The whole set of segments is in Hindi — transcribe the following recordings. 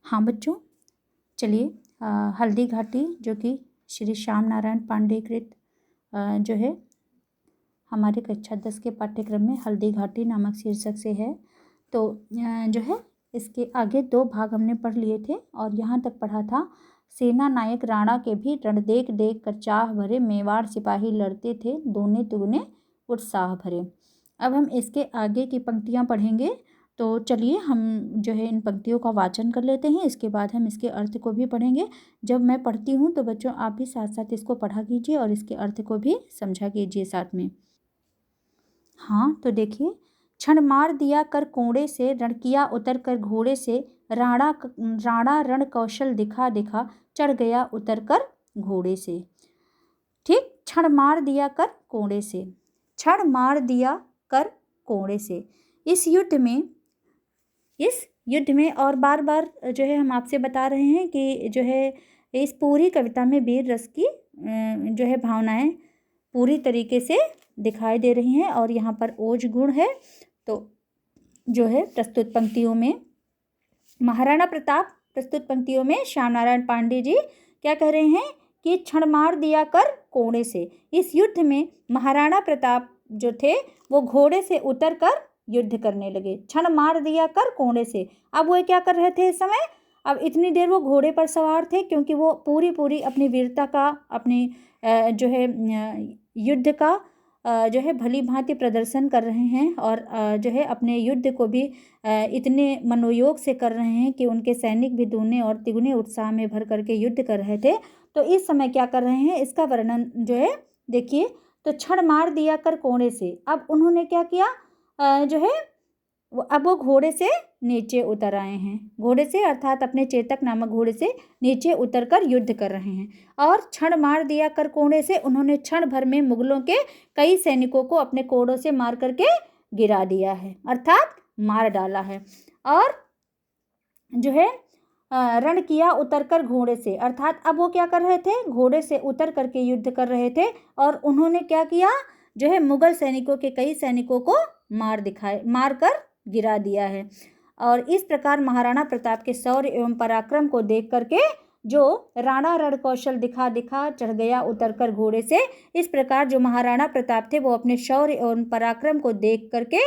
हाँ बच्चों, चलिए हल्दी घाटी जो कि श्री श्याम नारायण पांडे कृत जो है हमारे कक्षा 10 के पाठ्यक्रम में हल्दी घाटी नामक शीर्षक से है। तो जो है इसके आगे 2 भाग हमने पढ़ लिए थे और यहाँ तक पढ़ा था सेना नायक राणा के भी रण देख देख कर चाह भरे, मेवाड़ सिपाही लड़ते थे दूने दुगने उत्साह भरे। अब हम इसके आगे की पंक्तियाँ पढ़ेंगे। तो चलिए हम जो है इन पंक्तियों का वाचन कर लेते हैं, इसके बाद हम इसके अर्थ को भी पढ़ेंगे। जब मैं पढ़ती हूँ तो बच्चों आप भी साथ साथ इसको पढ़ा कीजिए और इसके अर्थ को भी समझा कीजिए साथ में। हाँ तो देखिए, क्षण मार दिया कर कोड़े से, रण किया उतर कर घोड़े से, राणा रण कौशल दिखा दिखा, चढ़ गया उतर कर घोड़े से। ठीक, क्षण मार दिया कर कोड़े से, क्षण मार दिया कर कोड़े से। इस युद्ध में और बार बार जो है हम आपसे बता रहे हैं कि जो है इस पूरी कविता में वीर रस की जो है भावनाएं पूरी तरीके से दिखाई दे रही हैं और यहाँ पर ओज गुण है। तो जो है प्रस्तुत पंक्तियों में महाराणा प्रताप, प्रस्तुत पंक्तियों में श्याम नारायण पांडे जी क्या कह रहे हैं कि क्षण मार दिया कर कोड़े से। इस युद्ध में महाराणा प्रताप जो थे वो घोड़े से उतर कर युद्ध करने लगे। क्षण मार दिया कर कोड़े से, अब वो क्या कर रहे थे इस समय? अब इतनी देर वो घोड़े पर सवार थे क्योंकि वो पूरी अपनी वीरता का, अपनी जो है युद्ध का जो है भली भांति प्रदर्शन कर रहे हैं और जो है अपने युद्ध को भी इतने मनोयोग से कर रहे हैं कि उनके सैनिक भी दूने और तिगुने उत्साह में भर करके युद्ध कर रहे थे। तो इस समय क्या कर रहे हैं इसका वर्णन जो है देखिए। तो क्षण मार दिया कर कोड़े से, अब उन्होंने क्या किया जो है अब वो घोड़े से नीचे उतर आए हैं, घोड़े से अर्थात अपने चेतक नामक घोड़े से नीचे उतरकर युद्ध कर रहे हैं। और क्षण मार दिया कर कोड़े से, उन्होंने क्षण भर में मुगलों के कई सैनिकों को अपने कोड़ों से मार करके गिरा दिया है, अर्थात मार डाला है। और जो है रण किया उतरकर घोड़े से, अर्थात अब वो क्या कर रहे थे, घोड़े से उतर करके युद्ध कर रहे थे और उन्होंने क्या किया जो है मुगल सैनिकों के कई सैनिकों को मार कर गिरा दिया है। और इस प्रकार महाराणा प्रताप के शौर्य एवं पराक्रम को देख करके जो राणा रण कौशल दिखा दिखा चढ़ गया उतरकर घोड़े से, इस प्रकार जो महाराणा प्रताप थे वो अपने शौर्य एवं पराक्रम को देख करके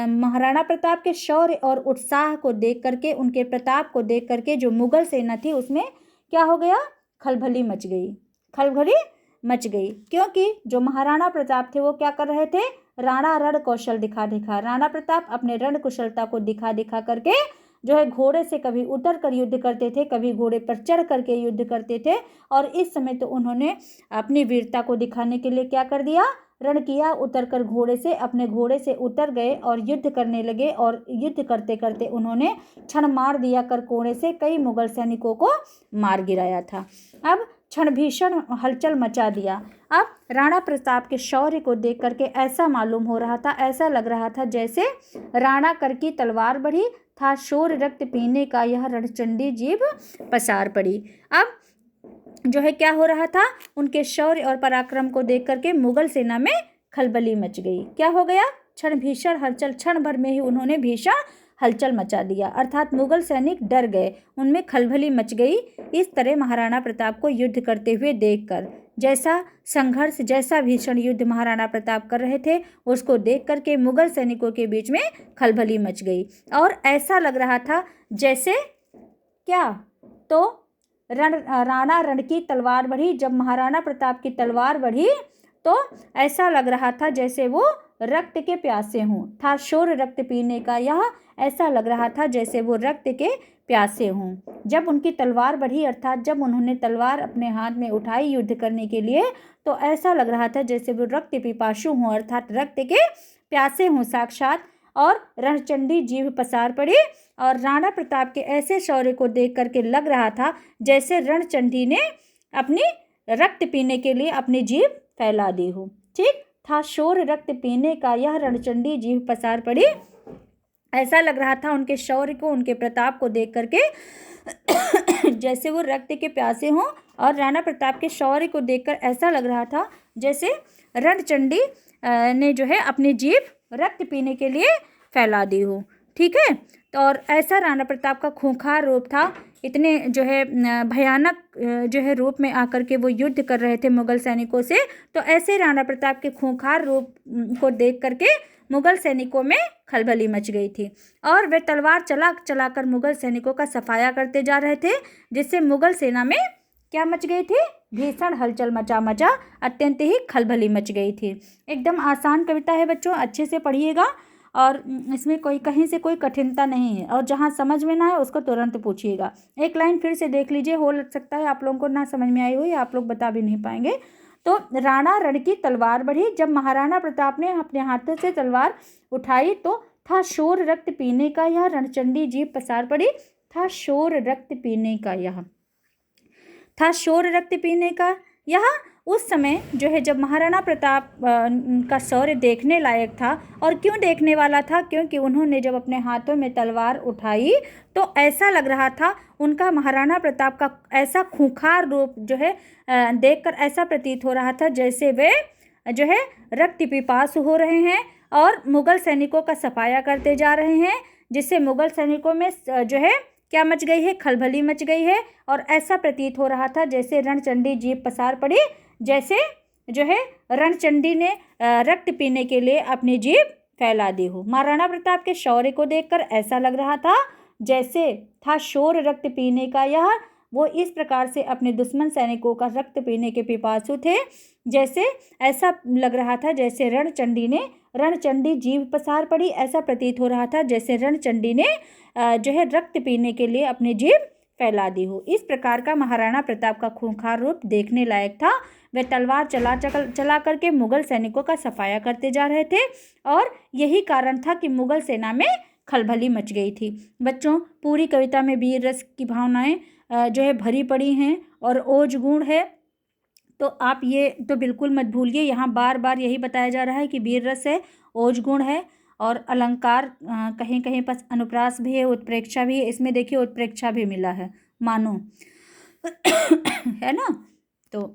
महाराणा प्रताप के शौर्य और उत्साह को देख करके, उनके प्रताप को देख करके जो मुगल सेना थी उसमें क्या हो गया, खलबली मच गई, खलबली मच गई। क्योंकि जो महाराणा प्रताप थे वो क्या कर रहे थे, राणा रण कौशल दिखा दिखा, राणा प्रताप अपने रण कुशलता को दिखा दिखा करके जो है घोड़े से कभी उतर कर युद्ध करते थे, कभी घोड़े पर चढ़ करके युद्ध करते थे। और इस समय तो उन्होंने अपनी वीरता को दिखाने के लिए क्या कर दिया, रण किया उतर कर घोड़े से, अपने घोड़े से उतर गए और युद्ध करने लगे। और युद्ध करते करते उन्होंने क्षण मार दिया कर कोड़े से कई मुगल सैनिकों को मार गिराया था। अब क्षण भीषण हलचल मचा दिया। अब राणा प्रताप के शौर्य को देख करके ऐसा मालूम हो रहा था, ऐसा लग रहा था जैसे राणा कर की तलवार बढ़ी, था शोर रक्त पीने का यह रणचंडी जीभ पसार पड़ी। अब जो है क्या हो रहा था, उनके शौर्य और पराक्रम को देख करके मुगल सेना में खलबली मच गई। क्या हो गया, क्षण भीषण हलचल, क्षण भर में ही उन्होंने भीषण हलचल मचा दिया, अर्थात मुगल सैनिक डर गए, उनमें खलबली मच गई। इस तरह महाराणा प्रताप को युद्ध करते हुए देखकर, जैसा संघर्ष, जैसा भीषण युद्ध महाराणा प्रताप कर रहे थे उसको देख करके मुगल सैनिकों के बीच में खलबली मच गई। और ऐसा लग रहा था जैसे क्या, तो राणा रण की तलवार बढ़ी, जब महाराणा प्रताप की तलवार बढ़ी तो ऐसा लग रहा था जैसे वो रक्त के प्यासे हों, था शोर रक्त पीने का यह, ऐसा लग रहा था जैसे वो रक्त के प्यासे हों। जब उनकी तलवार बढ़ी अर्थात जब उन्होंने तलवार अपने हाथ में उठाई युद्ध करने के लिए, तो ऐसा लग रहा था जैसे वो रक्त पिपासु हों, अर्थात रक्त के प्यासे हों साक्षात। और रणचंडी जीभ पसार पड़ी और राणा प्रताप के ऐसे शौर्य को देख करके लग रहा था जैसे रणचंडी ने अपनी रक्त पीने के लिए अपनी जीभ फैला दी हो। ठीक, था शोर रक्त पीने का यह रणचंडी जीभ पसार पड़ी, ऐसा लग रहा था उनके शौर्य को, उनके प्रताप को देख करके जैसे वो रक्त के प्यासे हों। और राणा प्रताप के शौर्य को देखकर ऐसा लग रहा था जैसे रणचंडी ने जो है अपनी जीभ रक्त पीने के लिए फैला दी हो। ठीक है, तो और ऐसा राणा प्रताप का खूंखार रूप था, इतने जो है भयानक जो है रूप में आकर के वो युद्ध कर रहे थे मुगल सैनिकों से। तो ऐसे राणा प्रताप के खूंखार रूप को देख करके मुगल सैनिकों में खलबली मच गई थी और वे तलवार चला चला कर मुगल सैनिकों का सफाया करते जा रहे थे, जिससे मुगल सेना में क्या मच गई थी? भीषण हलचल मचा अत्यंत ही खलबली मच गई थी। एकदम आसान कविता है बच्चों, अच्छे से पढ़िएगा और इसमें कोई कहीं से कोई कठिनता नहीं है, और जहाँ समझ में ना है उसको तुरंत पूछिएगा। एक लाइन फिर से देख लीजिए, हो सकता है आप लोगों को ना समझ में आई हो या आप लोग बता भी नहीं पाएंगे। तो राणा रण की तलवार बढ़ी, जब महाराणा प्रताप ने अपने हाथों से तलवार उठाई तो था शोर रक्त पीने का यह, रणचंडी जीभ पसार पड़ी। था शोर रक्त पीने का यह, था शोर रक्त पीने का यह। उस समय जो है जब महाराणा प्रताप का शौर्य देखने लायक था, और क्यों देखने वाला था? क्योंकि उन्होंने जब अपने हाथों में तलवार उठाई तो ऐसा लग रहा था, उनका महाराणा प्रताप का ऐसा खूंखार रूप जो है देखकर ऐसा प्रतीत हो रहा था जैसे वे जो है रक्त पिपासु हो रहे हैं और मुगल सैनिकों का सफाया करते जा रहे हैं, जिससे मुगल सैनिकों में जो है क्या मच गई है? खलबली मच गई है। और ऐसा प्रतीत हो रहा था जैसे रणचंडी जीभ पसार पड़ी, जैसे जो है रणचंडी ने रक्त पीने के लिए अपनी जीभ फैला दी हो। महाराणा प्रताप के शौर्य को देखकर ऐसा लग रहा था जैसे था शोर रक्त पीने का यह, वो इस प्रकार से अपने दुश्मन सैनिकों का रक्त पीने के पिपासु थे, जैसे ऐसा लग रहा था जैसे रणचंडी जीभ पसार पड़ी, ऐसा प्रतीत हो रहा था जैसे रणचंडी ने जो है रक्त पीने के लिए अपनी जीभ फैला दी हो। इस प्रकार का महाराणा प्रताप का खूंखार रूप देखने लायक था। वे तलवार चला करके मुगल सैनिकों का सफाया करते जा रहे थे और यही कारण था कि मुगल सेना में खलबली मच गई थी। बच्चों, पूरी कविता में वीर रस की भावनाएं जो है भरी पड़ी हैं और ओज गुण है, तो आप ये तो बिल्कुल मत भूलिए। यहाँ बार बार यही बताया जा रहा है कि वीर रस है, ओज गुण है और अलंकार, कहीं कहीं पर अनुप्रास भी है, उत्प्रेक्षा भी है। इसमें देखिए उत्प्रेक्षा भी मिला है, मानो है ना। तो